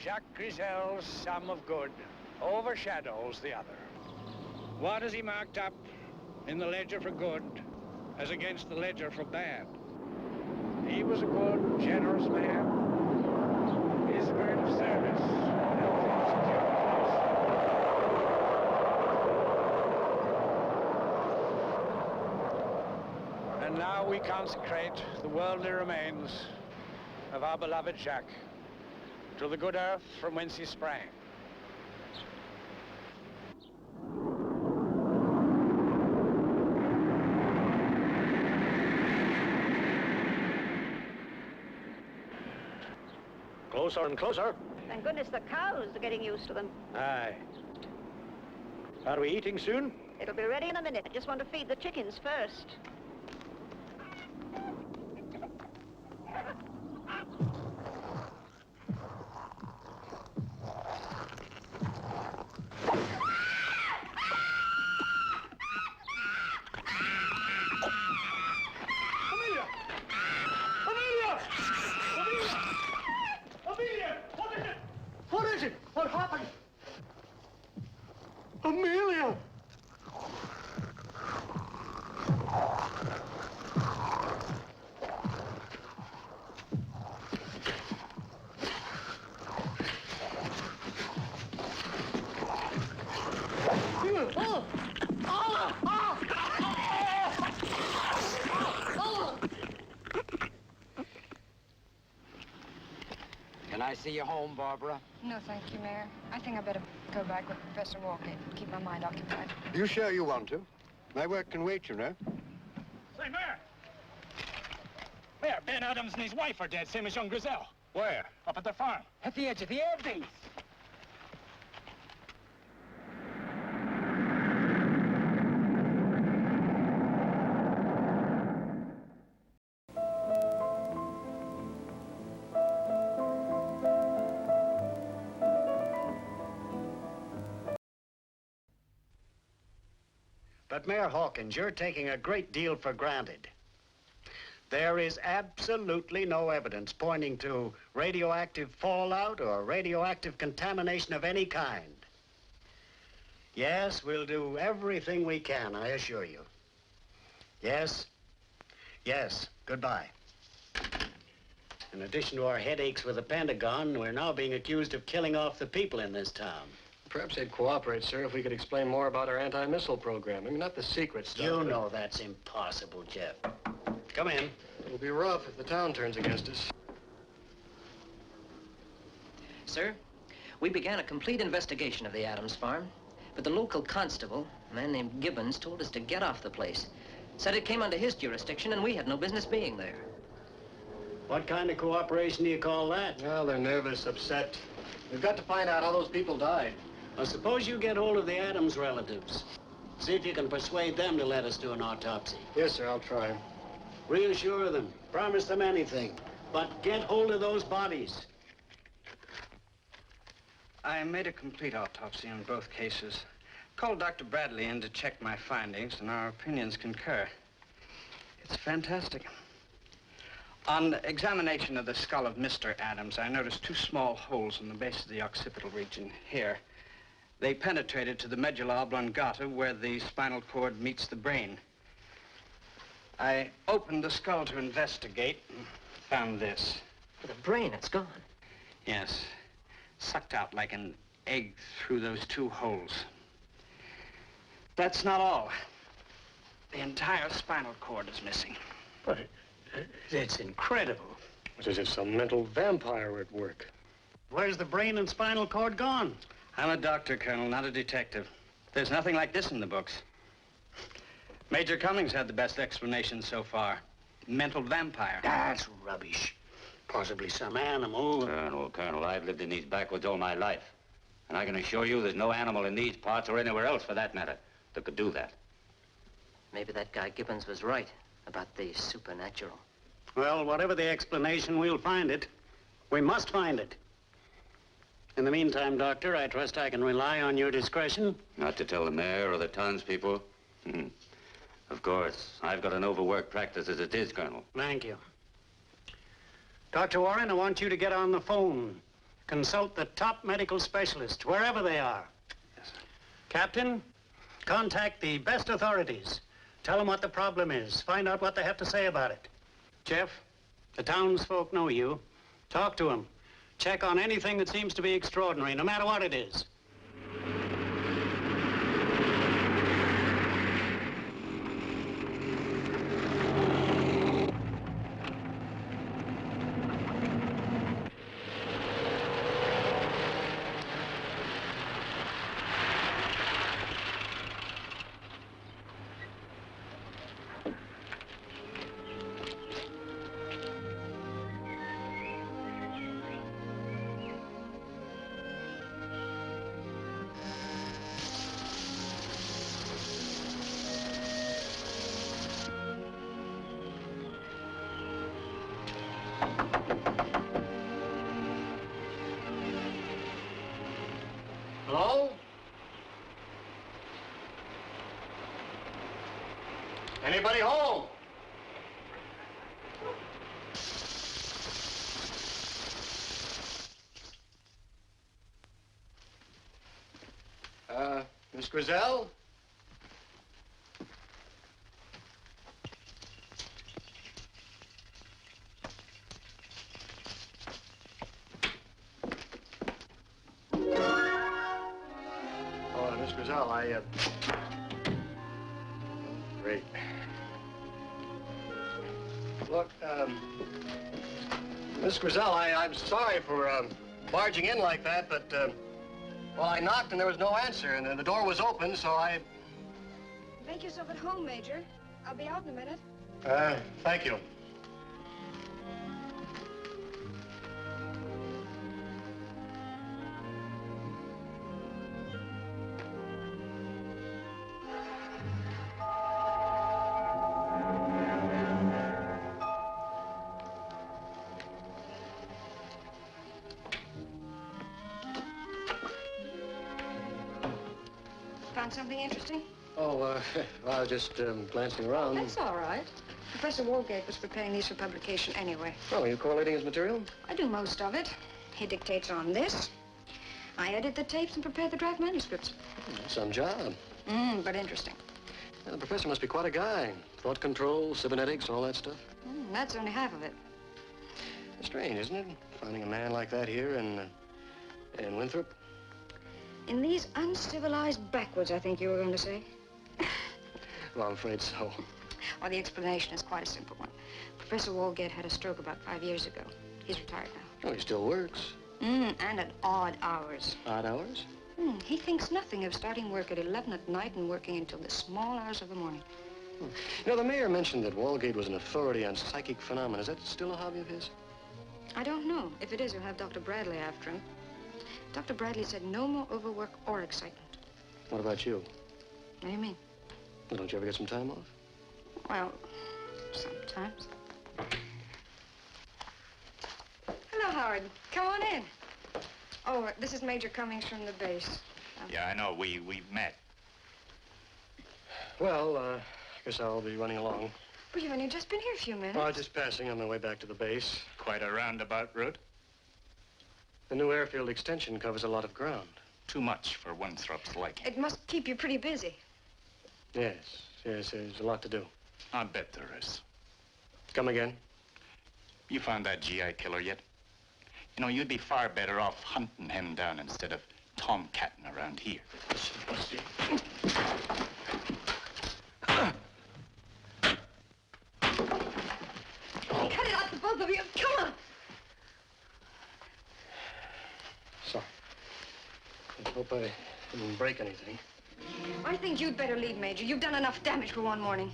Jacques Grisel's sum of good overshadows the other. What has he marked up in the ledger for good as against the ledger for bad? He was a good, generous man. His spirit of service helped him secure peace. And now we consecrate the worldly remains of our beloved Jacques to the good earth from whence he sprang. Closer and closer. Thank goodness the cows are getting used to them. Aye. Are we eating soon? It'll be ready in a minute. I just want to feed the chickens first. What happened? Amelia! Can I see you home, Barbara? No, thank you, Mayor. I think I better go back with Professor Walker and keep my mind occupied. You sure you want to? My work can wait, you know. Say, Mayor! Mayor, Ben Adams and his wife are dead, same as young Grisel. Where? Up at their farm. At the edge of the air base. But, Mayor Hawkins, you're taking a great deal for granted. There is absolutely no evidence pointing to radioactive fallout or radioactive contamination of any kind. Yes, we'll do everything we can, I assure you. Yes, yes, goodbye. In addition to our headaches with the Pentagon, we're now being accused of killing off the people in this town. Perhaps they'd cooperate, sir, if we could explain more about our anti-missile program. I mean, not the secret stuff. You know that's impossible, Jeff. Come in. It'll be rough if the town turns against us. Sir, we began a complete investigation of the Adams farm, but the local constable, a man named Gibbons, told us to get off the place. Said it came under his jurisdiction and we had no business being there. What kind of cooperation do you call that? Well, they're nervous, upset. We've got to find out how those people died. Well, suppose you get hold of the Adams relatives. See if you can persuade them to let us do an autopsy. Yes, sir, I'll try. Reassure them. Promise them anything. But get hold of those bodies. I made a complete autopsy on both cases. Called Dr. Bradley in to check my findings, and our opinions concur. It's fantastic. On examination of the skull of Mr. Adams, I noticed two small holes in the base of the occipital region here. They penetrated to the medulla oblongata, where the spinal cord meets the brain. I opened the skull to investigate and found this. The brain, it's gone. Yes, sucked out like an egg through those two holes. That's not all. The entire spinal cord is missing. But it's incredible. It's as if some mental vampire were at work. Where's the brain and spinal cord gone? I'm a doctor, Colonel, not a detective. There's nothing like this in the books. Major Cummings had the best explanation so far. Mental vampire. That's rubbish. Possibly some animal. Colonel, I've lived in these backwoods all my life. And I can assure you there's no animal in these parts or anywhere else for that matter that could do that. Maybe that guy Gibbons was right about the supernatural. Well, whatever the explanation, we'll find it. We must find it. In the meantime, Doctor, I trust I can rely on your discretion. Not to tell the mayor or the townspeople. Of course. I've got an overworked practice as it is, Colonel. Thank you. Dr. Warren, I want you to get on the phone consult the top medical specialists, wherever they are. Yes, sir. Captain, contact the best authorities. Tell them what the problem is. Find out what they have to say about it. Jeff, the townsfolk know you. Talk to them. Check on anything that seems to be extraordinary, no matter what it is. Hello? Anybody home? Miss Grizel? Miss Grizel, Great. Look, Miss Grizel, I'm sorry for, barging in like that, but, well, I knocked and there was no answer, and the door was open, so I... Make yourself at home, Major. I'll be out in a minute. Thank you. Found something interesting? Oh, I was just, glancing around. That's all right. Professor Walgate was preparing these for publication anyway. Oh, are you correlating his material? I do most of it. He dictates on this. I edit the tapes and prepare the draft manuscripts. Some job. But interesting. Yeah, the professor must be quite a guy. Thought control, cybernetics, all that stuff. That's only half of it. Strange, isn't it? Finding a man like that here in Winthrop. In these uncivilized backwoods, I think you were going to say. Well, I'm afraid so. Well, the explanation is quite a simple one. Professor Walgate had a stroke about 5 years ago. He's retired now. Oh, he still works. And at odd hours. Odd hours? He thinks nothing of starting work at 11 at night and working until the small hours of the morning. You know, the mayor mentioned that Walgate was an authority on psychic phenomena. Is that still a hobby of his? I don't know. If it is, he'll have Dr. Bradley after him. Dr. Bradley said no more overwork or excitement. What about you? What do you mean? Well, don't you ever get some time off? Well, sometimes. Hello, Howard. Come on in. Oh, this is Major Cummings from the base. Yeah, I know. We met. Well, I guess I'll be running along. Well, you've only just been here a few minutes. Oh, just passing on my way back to the base. Quite a roundabout route. The new airfield extension covers a lot of ground. Too much for Winthrop's liking. It must keep you pretty busy. Yes, there's a lot to do. I bet there is. Come again? You found that GI killer yet? You know, you'd be far better off hunting him down instead of tomcatting around here. Cut it out, the both of you. Come on. Sorry. I hope I didn't break anything. I think you'd better leave, Major. You've done enough damage for one morning.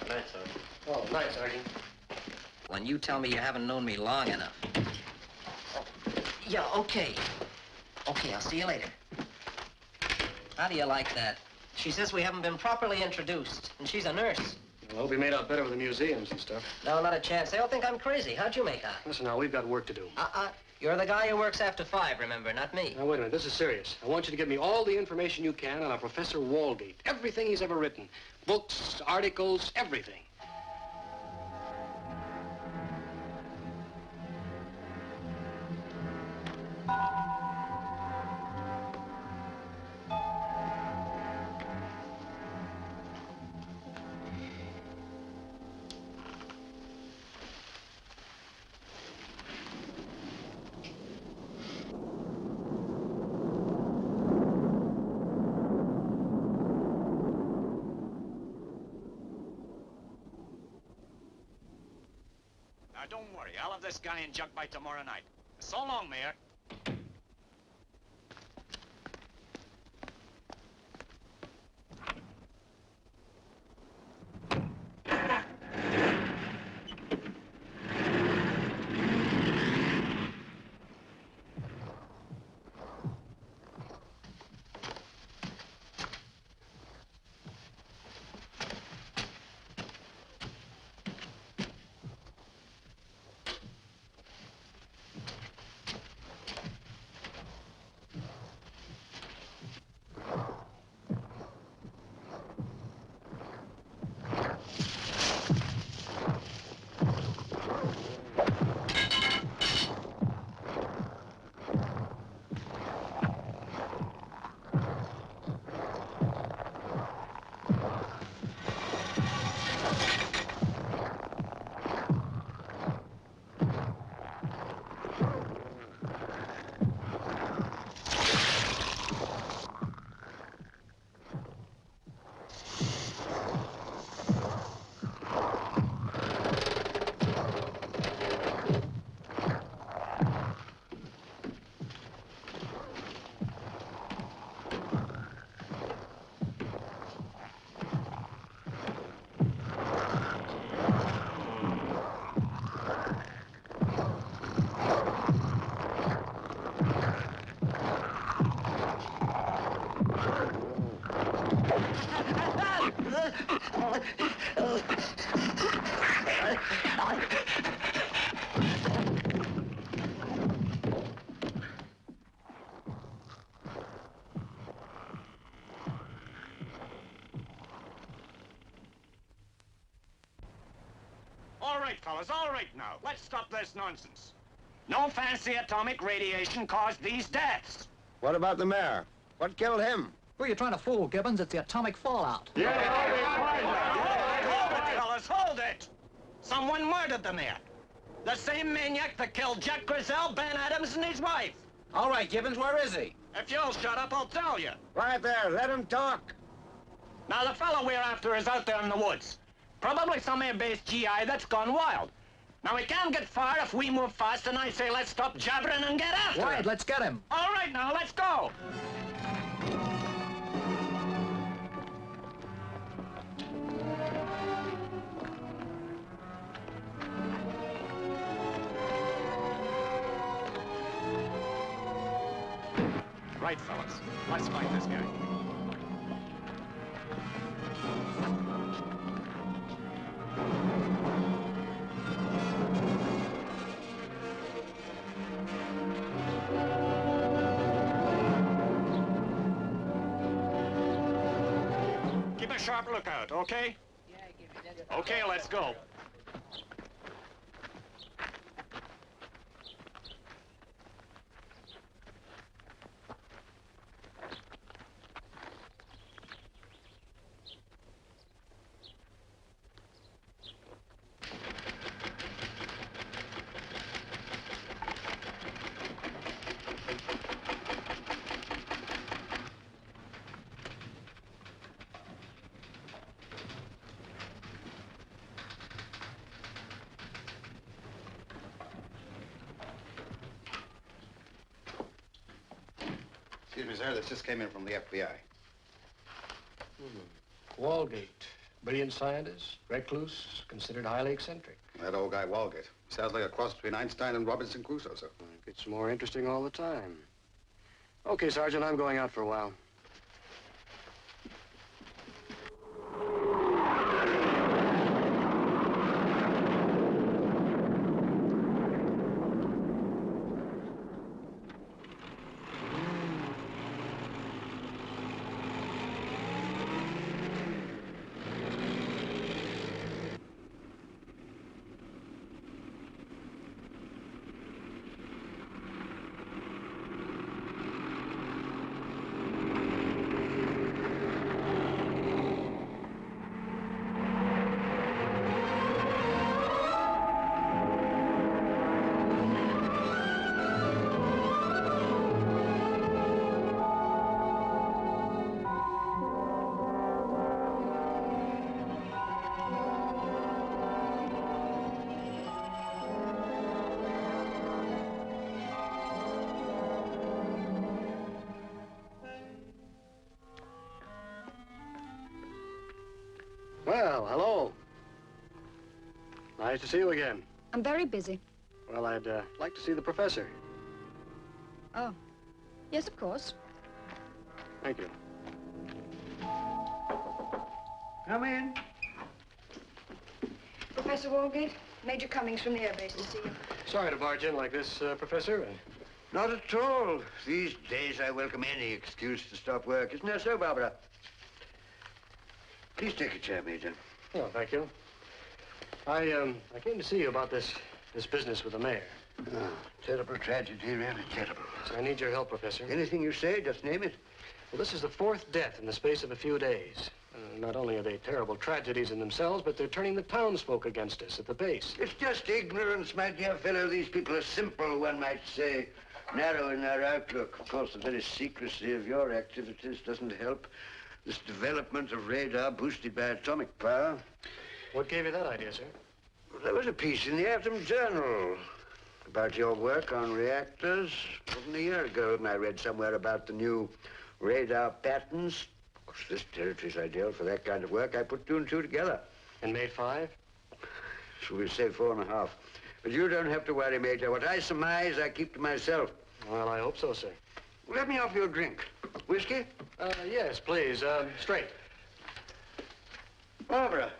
Night, Sergeant. Oh, night, Sergeant. When you tell me you haven't known me long enough. Yeah, okay. Okay, I'll see you later. How do you like that? She says we haven't been properly introduced, and she's a nurse. I hope he made out better with the museums and stuff. No, not a chance. They all think I'm crazy. How'd you make out? Listen, now, we've got work to do. You're the guy who works after 5, remember, not me. Now, wait a minute. This is serious. I want you to give me all the information you can on our Professor Walgate. Everything he's ever written. Books, articles, everything. Don't worry, I'll have this guy in jug by tomorrow night. So long, Mayor. All right, fellas, all right now. Let's stop this nonsense. No fancy atomic radiation caused these deaths. What about the mayor? What killed him? Who are you trying to fool, Gibbons? It's the atomic fallout. Hold it, fellas, hold it! Someone murdered the mayor. The same maniac that killed Jack Grizzell, Ben Adams, and his wife. All right, Gibbons, where is he? If you'll shut up, I'll tell you. Right there, let him talk. Now, the fellow we're after is out there in the woods. Probably some air-based GI that's gone wild. Now, we can't get far if we move fast, and I say let's stop jabbering and get after him. Right, let's get him. All right, now, let's go. Right, fellas. Let's find this guy. Keep a sharp lookout, okay? Okay, let's go. Excuse me, sir. This just came in from the FBI. Walgate. Brilliant scientist, recluse, considered highly eccentric. That old guy, Walgate. Sounds like a cross between Einstein and Robinson Crusoe, sir. It gets more interesting all the time. Okay, Sergeant, I'm going out for a while. Well, hello. Nice to see you again. I'm very busy. Well, I'd like to see the professor. Oh. Yes, of course. Thank you. Come in. Professor Walgate, Major Cummings from the Air Base to see you. Sorry to barge in like this, Professor. Not at all. These days I welcome any excuse to stop work. Isn't that so, Barbara? Please take a chair, Major. Oh, thank you. I came to see you about this business with the mayor. Oh, terrible tragedy, really terrible. So I need your help, Professor. Anything you say, just name it. Well, this is the 4th death in the space of a few days. Not only are they terrible tragedies in themselves, but they're turning the townsfolk against us at the base. It's just ignorance, my dear fellow. These people are simple, one might say. Narrow in their outlook. Of course, the very secrecy of your activities doesn't help. This development of radar boosted by atomic power. What gave you that idea, sir? Well, there was a piece in the Atom Journal about your work on reactors. Wasn't a year ago, and I read somewhere about the new radar patterns. Of course, this territory's ideal for that kind of work. I put 2 and 2 together. And made 5? So we'll say 4.5. But you don't have to worry, Major. What I surmise, I keep to myself. Well, I hope so, sir. Let me offer you a drink. Whiskey? Yes, please. Straight. Barbara.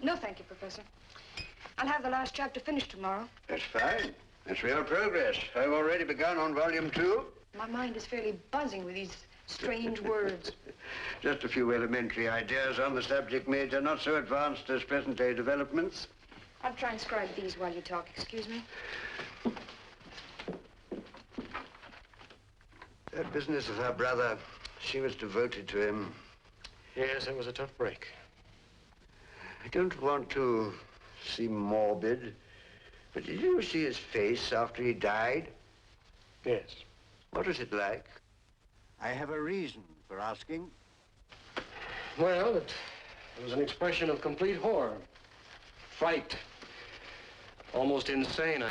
No, thank you, Professor. I'll have the last chapter finished tomorrow. That's fine. That's real progress. I've already begun on volume 2. My mind is fairly buzzing with these strange words. Just a few elementary ideas on the subject, Major. Not so advanced as present-day developments. I'll transcribe these while you talk. Excuse me. That business of her brother, she was devoted to him. Yes, it was a tough break. I don't want to seem morbid, but did you see his face after he died? Yes. What was it like? I have a reason for asking. Well, it was an expression of complete horror. Fright. Almost insane.